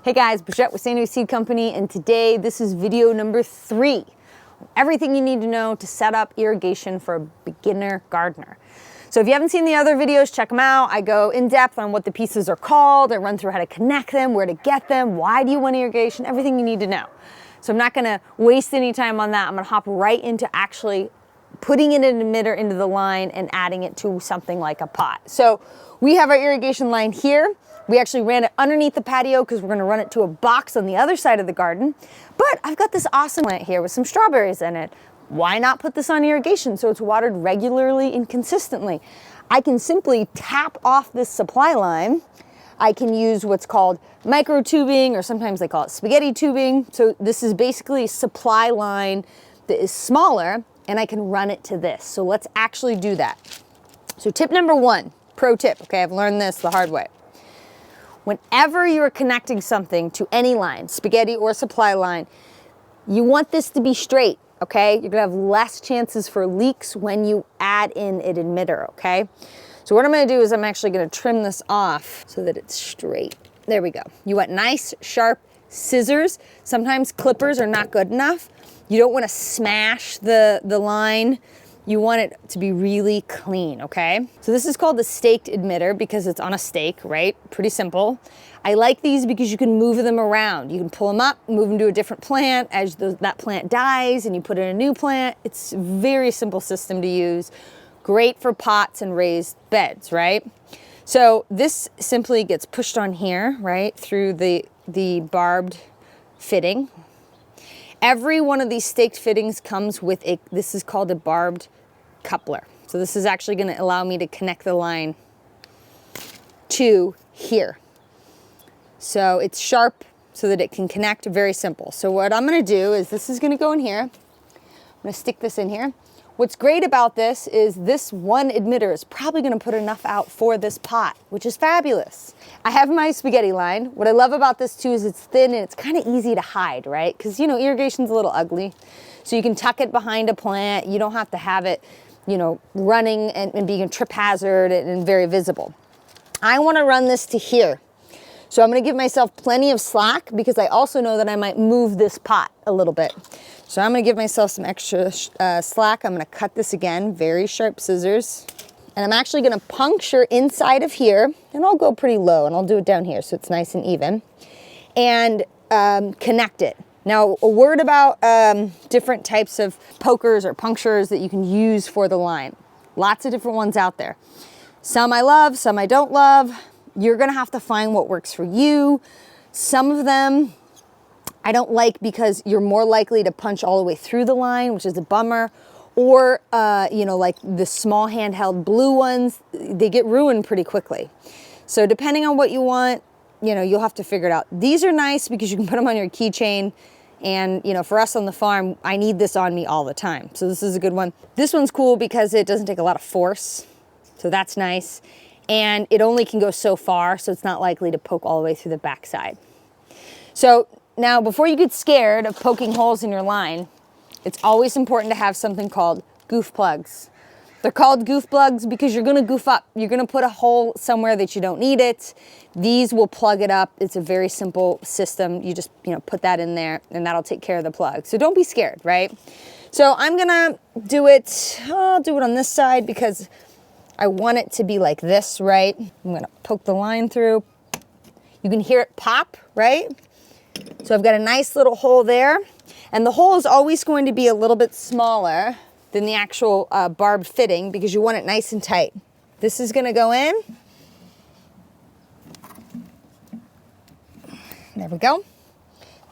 Hey guys, Brigitte with San Diego Seed Company, and today this is video number 3. Everything you need to know to set up irrigation for a beginner gardener. So if you haven't seen the other videos, check them out. I go in depth on what the pieces are called. I run through how to connect them, where to get them, why do you want irrigation, everything you need to know. So I'm not gonna waste any time on that. I'm gonna hop right into actually putting in an emitter into the line and adding it to something like a pot. So we have our irrigation line here. We actually ran it underneath the patio because we're gonna run it to a box on the other side of the garden. But I've got this awesome plant here with some strawberries in it. Why not put this on irrigation so it's watered regularly and consistently? I can simply tap off this supply line. I can use what's called micro tubing, or sometimes they call it spaghetti tubing. So this is basically a supply line that is smaller, and I can run it to this. So let's actually do that. So tip number 1, pro tip, okay, I've learned this the hard way. Whenever you're connecting something to any line, spaghetti or supply line, you want this to be straight, okay? You're gonna have less chances for leaks when you add in an emitter, okay? So what I'm gonna do is I'm actually gonna trim this off so that it's straight. There we go. You want nice, sharp scissors. Sometimes clippers are not good enough. You don't wanna smash the line. You want it to be really clean, okay? So this is called the staked emitter because it's on a stake, right? Pretty simple. I like these because you can move them around. You can pull them up, move them to a different plant as that plant dies and you put in a new plant. It's a very simple system to use. Great for pots and raised beds, right? So this simply gets pushed on here, right? Through the barbed fitting. Every one of these staked fittings comes with this is called a barbed coupler. So this is actually gonna allow me to connect the line to here. So it's sharp so that it can connect, very simple. So what I'm gonna do is this is gonna go in here. I'm gonna stick this in here. What's great about this is this one emitter is probably gonna put enough out for this pot, which is fabulous. I have my spaghetti line. What I love about this too is it's thin and it's kind of easy to hide, right? Because you know, irrigation's a little ugly. So you can tuck it behind a plant. You don't have to have it, you know, running and being a trip hazard and very visible. I wanna run this to here. So I'm gonna give myself plenty of slack because I also know that I might move this pot a little bit. So I'm gonna give myself some extra slack. I'm gonna cut this again, very sharp scissors. And I'm actually gonna puncture inside of here, and I'll go pretty low, and I'll do it down here so it's nice and even, and connect it. Now, a word about different types of pokers or punctures that you can use for the line. Lots of different ones out there. Some I love, some I don't love. You're gonna have to find what works for you. Some of them I don't like because you're more likely to punch all the way through the line, which is a bummer. Or, you know, like the small handheld blue ones, they get ruined pretty quickly. So depending on what you want, you know, you'll have to figure it out. These are nice because you can put them on your keychain. And, you know, for us on the farm, I need this on me all the time. So this is a good one. This one's cool because it doesn't take a lot of force. So that's nice. And it only can go so far, so it's not likely to poke all the way through the backside. So now, before you get scared of poking holes in your line, it's always important to have something called goof plugs. They're called goof plugs because you're gonna goof up. You're gonna put a hole somewhere that you don't need it. These will plug it up. It's a very simple system. You just, you know, put that in there and that'll take care of the plug. So don't be scared, right? So I'm gonna do it, I'll do it on this side because I want it to be like this, right? I'm gonna poke the line through. You can hear it pop, right? So I've got a nice little hole there, and the hole is always going to be a little bit smaller than the actual barbed fitting because you want it nice and tight. This is gonna go in. There we go.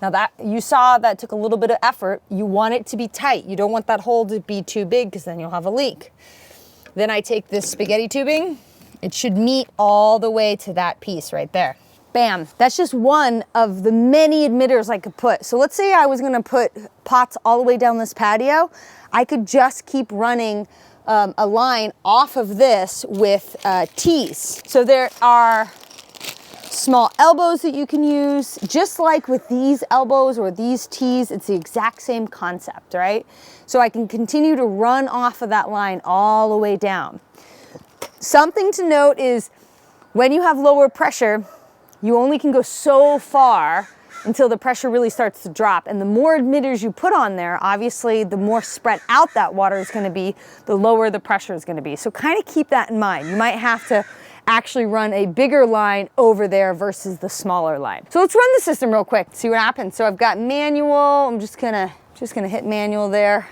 Now that, you saw that took a little bit of effort. You want it to be tight. You don't want that hole to be too big because then you'll have a leak. Then I take this spaghetti tubing. It should meet all the way to that piece right there. Bam, that's just one of the many emitters I could put. So let's say I was gonna put pots all the way down this patio. I could just keep running a line off of this with T's. So there are small elbows that you can use. Just like with these elbows or these T's, it's the exact same concept, right? So I can continue to run off of that line all the way down. Something to note is when you have lower pressure, you only can go so far until the pressure really starts to drop. And the more emitters you put on there, obviously the more spread out that water is going to be, the lower the pressure is going to be. So kind of keep that in mind. You might have to actually run a bigger line over there versus the smaller line. So let's run the system real quick, see what happens. So I've got manual. I'm just gonna hit manual there,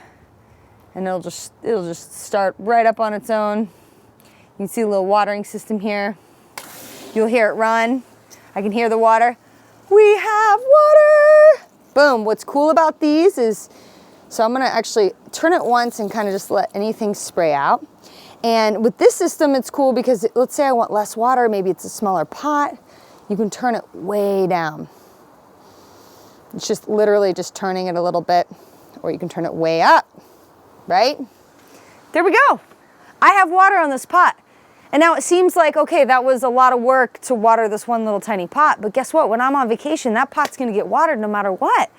and it'll just start right up on its own. You can see a little watering system here. You'll hear it run. I can hear the water. We have water! Boom. What's cool about these is, so I'm gonna actually turn it once and kind of just let anything spray out. And with this system, it's cool because let's say I want less water, maybe it's a smaller pot, you can turn it way down. It's just literally just turning it a little bit, or you can turn it way up, right? There we go. I have water on this pot. And now it seems like, okay, that was a lot of work to water this one little tiny pot, but guess what? When I'm on vacation, that pot's gonna get watered no matter what.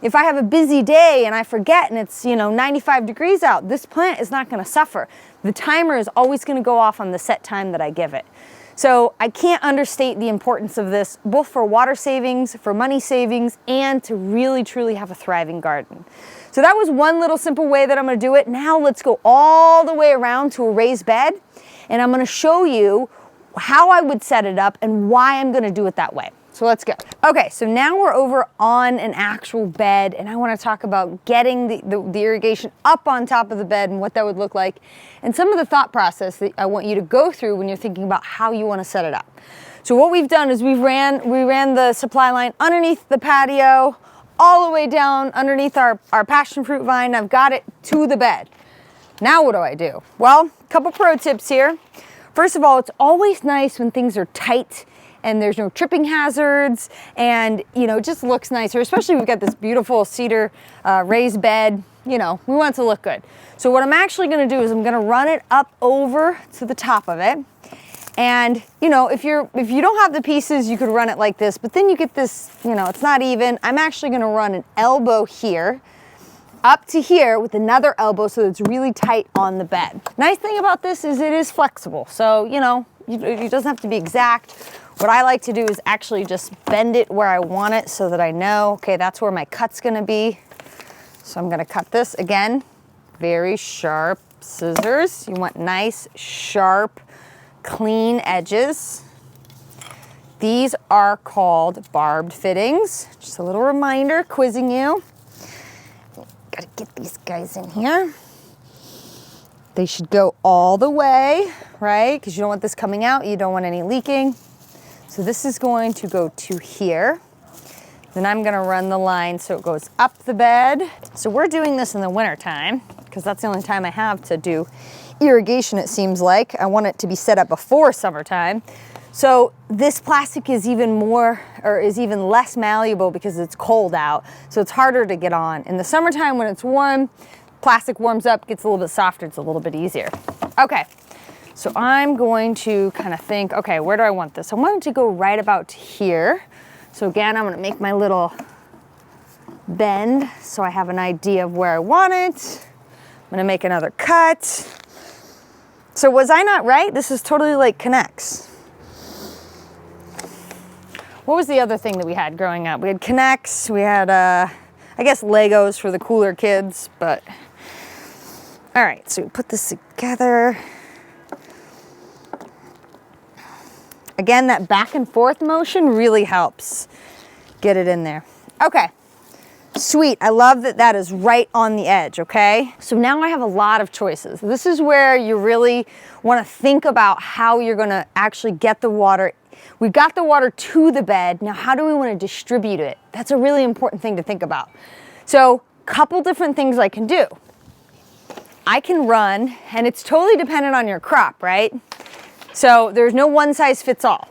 If I have a busy day and I forget and it's, 95 degrees out, this plant is not gonna suffer. The timer is always gonna go off on the set time that I give it. So I can't understate the importance of this, both for water savings, for money savings, and to really, truly have a thriving garden. So that was one little simple way that I'm gonna do it. Now let's go all the way around to a raised bed, and I'm gonna show you how I would set it up and why I'm gonna do it that way. So let's go. Okay, so now we're over on an actual bed, and I wanna talk about getting the irrigation up on top of the bed and what that would look like, and some of the thought process that I want you to go through when you're thinking about how you wanna set it up. So what we've done is we ran the supply line underneath the patio, all the way down underneath our passion fruit vine. I've got it to the bed. Now what do I do? Well, a couple pro tips here. First of all, it's always nice when things are tight and there's no tripping hazards, and it just looks nicer, especially we've got this beautiful cedar raised bed. We want it to look good. So what I'm actually gonna do is I'm gonna run it up over to the top of it. And if you don't have the pieces, you could run it like this, but then you get this, it's not even. I'm actually gonna run an elbow here, up to here with another elbow so that it's really tight on the bed. Nice thing about this is it is flexible. So, it doesn't have to be exact. What I like to do is actually just bend it where I want it so that I know, okay, that's where my cut's gonna be. So I'm gonna cut this again, very sharp scissors. You want nice, sharp, clean edges. These are called barbed fittings. Just a little reminder, quizzing you. Gotta get these guys in here. They should go all the way, right? Because you don't want this coming out, you don't want any leaking. So this is going to go to here. Then I'm gonna run the line so it goes up the bed. So we're doing this in the winter time because that's the only time I have to do irrigation, it seems like. I want it to be set up before summertime. So this plastic is even less malleable because it's cold out. So it's harder to get on. In the summertime when it's warm, plastic warms up, gets a little bit softer, it's a little bit easier. Okay, so I'm going to kind of think, okay, where do I want this? I want it to go right about here. So again, I'm gonna make my little bend so I have an idea of where I want it. I'm gonna make another cut. So was I not right? This is totally like connects. What was the other thing that we had growing up? We had connects, we had, I guess Legos for the cooler kids, but. All right, so we put this together. Again, that back and forth motion really helps get it in there. Okay, sweet, I love that that is right on the edge, okay? So now I have a lot of choices. This is where you really wanna think about how you're gonna actually get the water. We've got the water to the bed, now how do we wanna distribute it? That's a really important thing to think about. So, couple different things I can do. I can run, and it's totally dependent on your crop, right? So there's no one size fits all.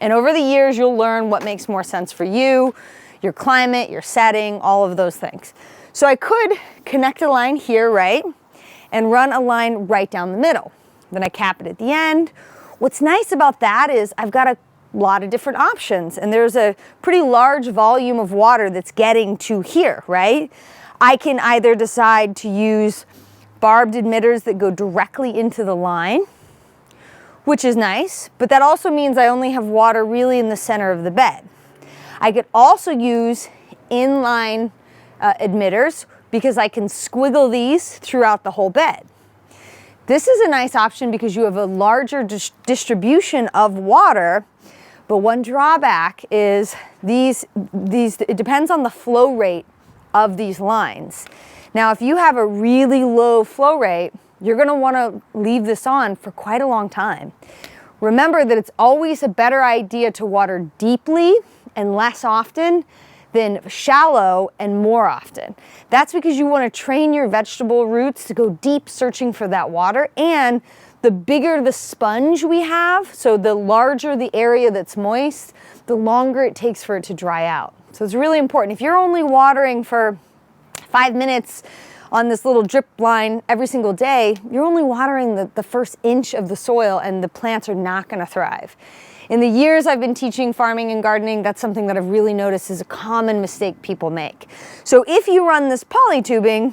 And over the years, you'll learn what makes more sense for you, your climate, your setting, all of those things. So I could connect a line here, right? And run a line right down the middle. Then I cap it at the end. What's nice about that is I've got a lot of different options, and there's a pretty large volume of water that's getting to here, right? I can either decide to use barbed emitters that go directly into the line, which is nice, but that also means I only have water really in the center of the bed. I could also use inline emitters because I can squiggle these throughout the whole bed. This is a nice option because you have a larger distribution of water, but one drawback is it depends on the flow rate of these lines. Now, if you have a really low flow rate, you're gonna wanna leave this on for quite a long time. Remember that it's always a better idea to water deeply and less often than shallow and more often. That's because you want to train your vegetable roots to go deep searching for that water, and the bigger the sponge we have, so the larger the area that's moist, the longer it takes for it to dry out. So it's really important. If you're only watering for 5 minutes on this little drip line every single day, you're only watering the first inch of the soil and the plants are not going to thrive. In the years I've been teaching farming and gardening, that's something that I've really noticed is a common mistake people make. So if you run this polytubing,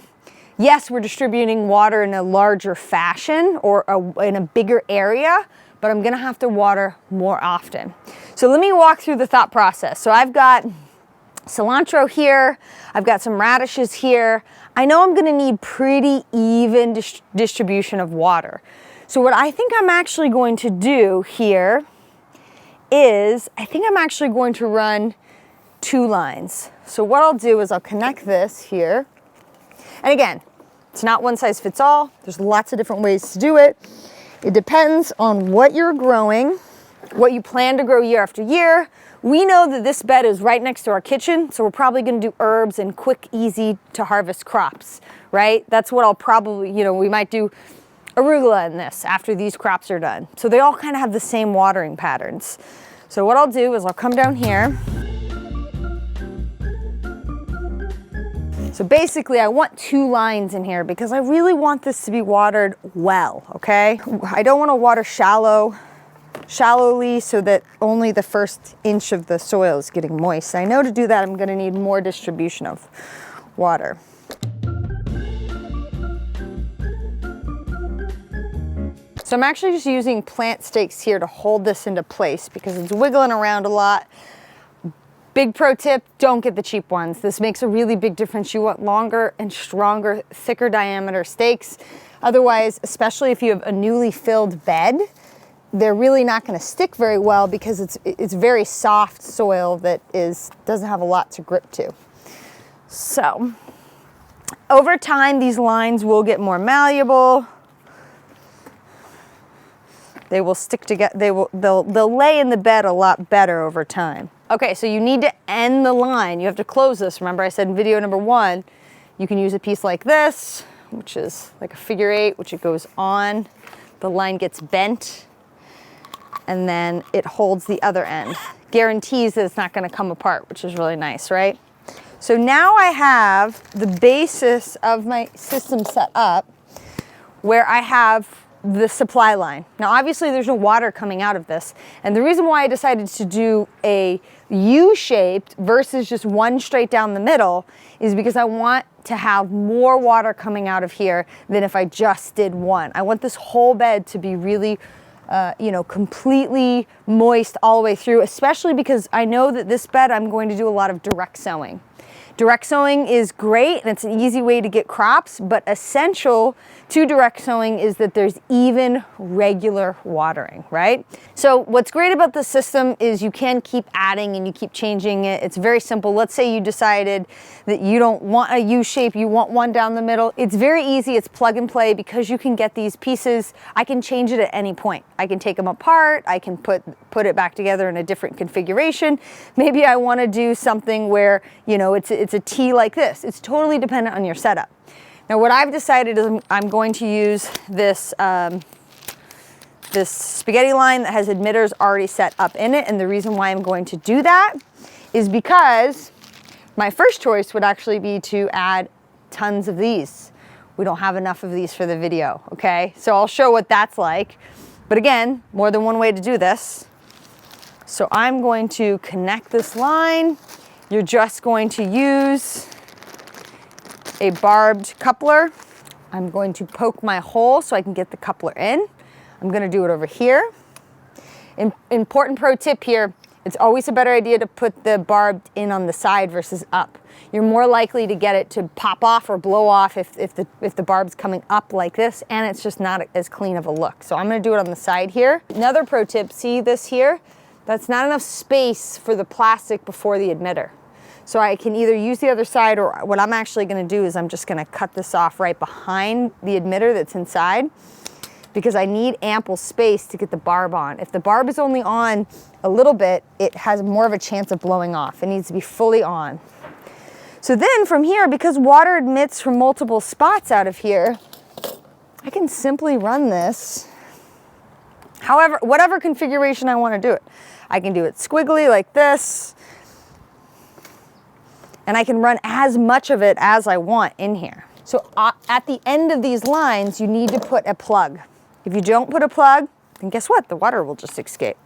yes, we're distributing water in a larger fashion or in a bigger area, but I'm gonna have to water more often. So let me walk through the thought process. So I've got cilantro here, I've got some radishes here. I know I'm gonna need pretty even distribution of water. So what I think I'm actually going to do here is I think I'm actually going to run 2 lines. So what I'll do is I'll connect this here. And again, it's not one size fits all. There's lots of different ways to do it. It depends on what you're growing, what you plan to grow year after year. We know that this bed is right next to our kitchen, so we're probably gonna do herbs and quick, easy to harvest crops, right? That's what I'll probably, we might do arugula in this after these crops are done. So they all kind of have the same watering patterns. So what I'll do is I'll come down here. So basically I want 2 lines in here because I really want this to be watered well, okay? I don't want to water shallowly so that only the first inch of the soil is getting moist. I know to do that I'm going to need more distribution of water. So I'm actually just using plant stakes here to hold this into place because it's wiggling around a lot. Big pro tip, don't get the cheap ones. This makes a really big difference. You want longer and stronger, thicker diameter stakes. Otherwise, especially if you have a newly filled bed, they're really not going to stick very well because it's very soft soil that doesn't have a lot to grip to. So over time, these lines will get more malleable. They will stick together, they'll lay in the bed a lot better over time. Okay, so you need to end the line. You have to close this. Remember I said in video number 1, you can use a piece like this, which is like a figure 8, which it goes on. The line gets bent, and then it holds the other end. Guarantees that it's not gonna come apart, which is really nice, right? So now I have the basis of my system set up where I have the supply line. Now obviously there's no water coming out of this, and the reason why I decided to do a U-shaped versus just one straight down the middle is because I want to have more water coming out of here than if I just did one. I want this whole bed to be really completely moist all the way through, especially because I know that this bed I'm going to do a lot of direct sowing. Direct sowing is great and it's an easy way to get crops, but essential to direct sowing is that there's even regular watering, right? So what's great about this system is you can keep adding and you keep changing it. It's very simple. Let's say you decided that you don't want a U shape, you want one down the middle. It's very easy, it's plug and play because you can get these pieces. I can change it at any point. I can take them apart, I can put it back together in a different configuration. Maybe I want to do something where, it's a T like this. It's totally dependent on your setup. Now what I've decided is I'm going to use this, this spaghetti line that has emitters already set up in it, and the reason why I'm going to do that is because my first choice would actually be to add tons of these. We don't have enough of these for the video, okay? So I'll show what that's like. But again, more than one way to do this. So I'm going to connect this line. You're just going to use a barbed coupler. I'm going to poke my hole so I can get the coupler in. I'm going to do it over here. Important pro tip here, it's always a better idea to put the barb in on the side versus up. You're more likely to get it to pop off or blow off if the barb's coming up like this, and it's just not as clean of a look. So I'm gonna do it on the side here. Another pro tip, see this here? That's not enough space for the plastic before the emitter. So I can either use the other side, or what I'm actually gonna do is I'm just gonna cut this off right behind the emitter that's inside, because I need ample space to get the barb on. If the barb is only on a little bit, it has more of a chance of blowing off. It needs to be fully on. So then from here, because water emits from multiple spots out of here, I can simply run this however, whatever configuration I want to do it. I can do it squiggly like this, and I can run as much of it as I want in here. So at the end of these lines, you need to put a plug. If you don't put a plug, then guess what? The water will just escape.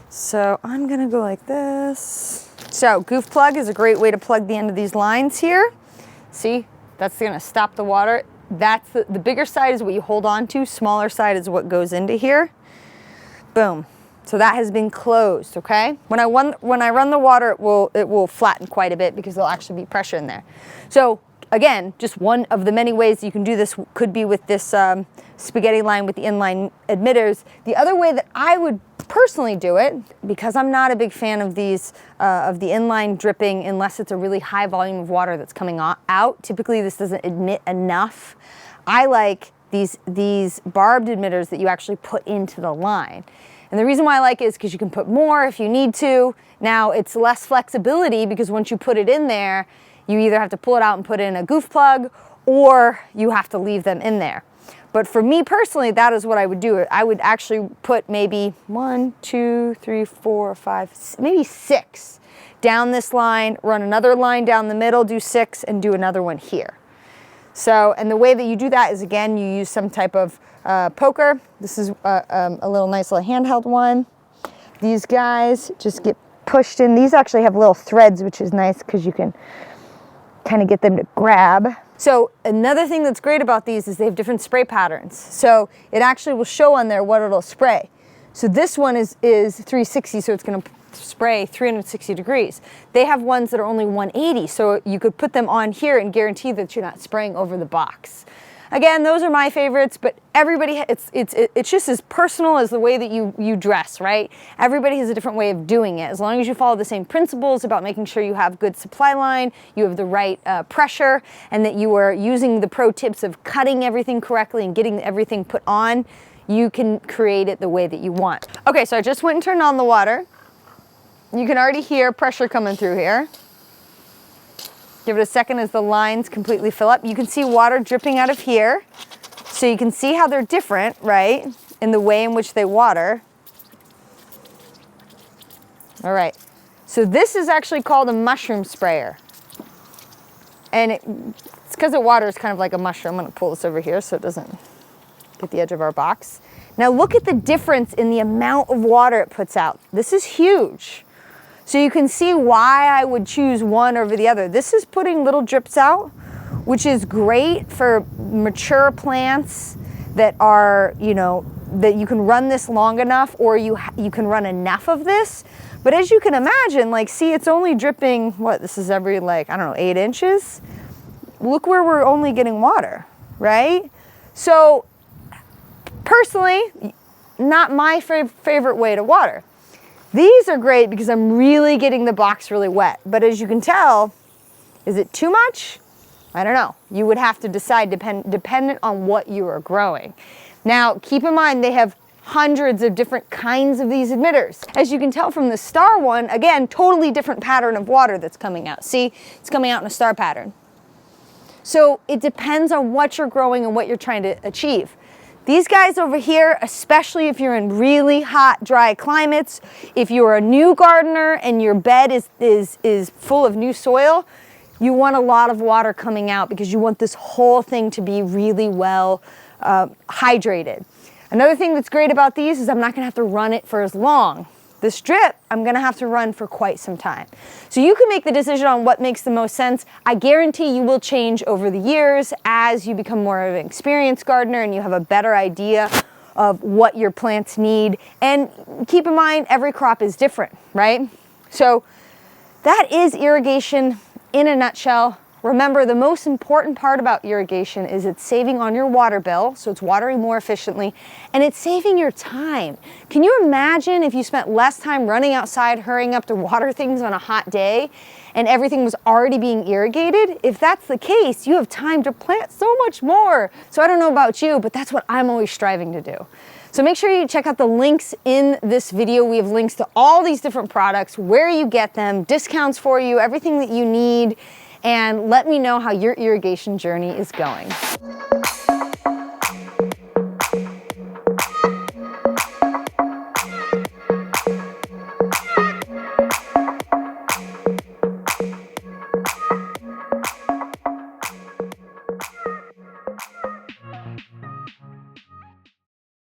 So I'm gonna go like this. So goof plug is a great way to plug the end of these lines here. See, that's gonna stop the water. That's the bigger side is what you hold on to, smaller side is what goes into here. Boom. So that has been closed, okay? When I run the water, it will flatten quite a bit because there'll actually be pressure in there. So again, just one of the many ways you can do this could be with this spaghetti line with the inline emitters. The other way that I would personally do it, because I'm not a big fan of these, of the inline dripping unless it's a really high volume of water that's coming out. Typically this doesn't emit enough. I like these barbed emitters that you actually put into the line. And the reason why I like it is because you can put more if you need to. Now it's less flexibility because once you put it in there, you either have to pull it out and put in a goof plug, or you have to leave them in there. But for me personally, that is what I would do. I would actually put maybe 1, 2, 3, 4, 5, maybe 6 down this line, run another line down the middle, do 6, and do another one here. So, and the way that you do that is, again, you use some type of poker. This is a little nice little handheld one. These guys just get pushed in. These actually have little threads, which is nice because you can kind of get them to grab. So another thing that's great about these is they have different spray patterns. So it actually will show on there what it'll spray. So this one is 360, so it's gonna spray 360 degrees. They have ones that are only 180, so you could put them on here and guarantee that you're not spraying over the box. Again, those are my favorites, but everybody, it's just as personal as the way that you dress, right? Everybody has a different way of doing it. As long as you follow the same principles about making sure you have good supply line, you have the right pressure, and that you are using the pro tips of cutting everything correctly and getting everything put on, you can create it the way that you want. Okay, so I just went and turned on the water. You can already hear pressure coming through here. Give it a second as the lines completely fill up. You can see water dripping out of here. So you can see how they're different, right? In the way in which they water. All right, so this is actually called a mushroom sprayer. And it's because it waters kind of like a mushroom. I'm gonna pull this over here so it doesn't get the edge of our box. Now look at the difference in the amount of water it puts out. This is huge. So you can see why I would choose one over the other. This is putting little drips out, which is great for mature plants that are, you know, that you can run this long enough, or you can run enough of this. But as you can imagine, like, see, it's only dripping, what, this is every, like, I don't know, 8 inches? Look where we're only getting water, right? So personally, not my favorite way to water. These are great because I'm really getting the box really wet. But as you can tell, is it too much? I don't know. You would have to decide dependent on what you are growing. Now, keep in mind, they have hundreds of different kinds of these emitters. As you can tell from the star one, again, totally different pattern of water that's coming out. See, it's coming out in a star pattern. So it depends on what you're growing and what you're trying to achieve. These guys over here, especially if you're in really hot, dry climates, if you're a new gardener and your bed is full of new soil, you want a lot of water coming out because you want this whole thing to be really well hydrated. Another thing that's great about these is I'm not gonna have to run it for as long. This drip, I'm gonna have to run for quite some time. So you can make the decision on what makes the most sense. I guarantee you will change over the years as you become more of an experienced gardener and you have a better idea of what your plants need. And keep in mind, every crop is different, right? So that is irrigation in a nutshell. Remember, the most important part about irrigation is it's saving on your water bill, so it's watering more efficiently, and it's saving your time. Can you imagine if you spent less time running outside, hurrying up to water things on a hot day, and everything was already being irrigated? If that's the case, you have time to plant so much more. So I don't know about you, but that's what I'm always striving to do. So make sure you check out the links in this video. We have links to all these different products, where you get them, discounts for you, everything that you need, and let me know how your irrigation journey is going.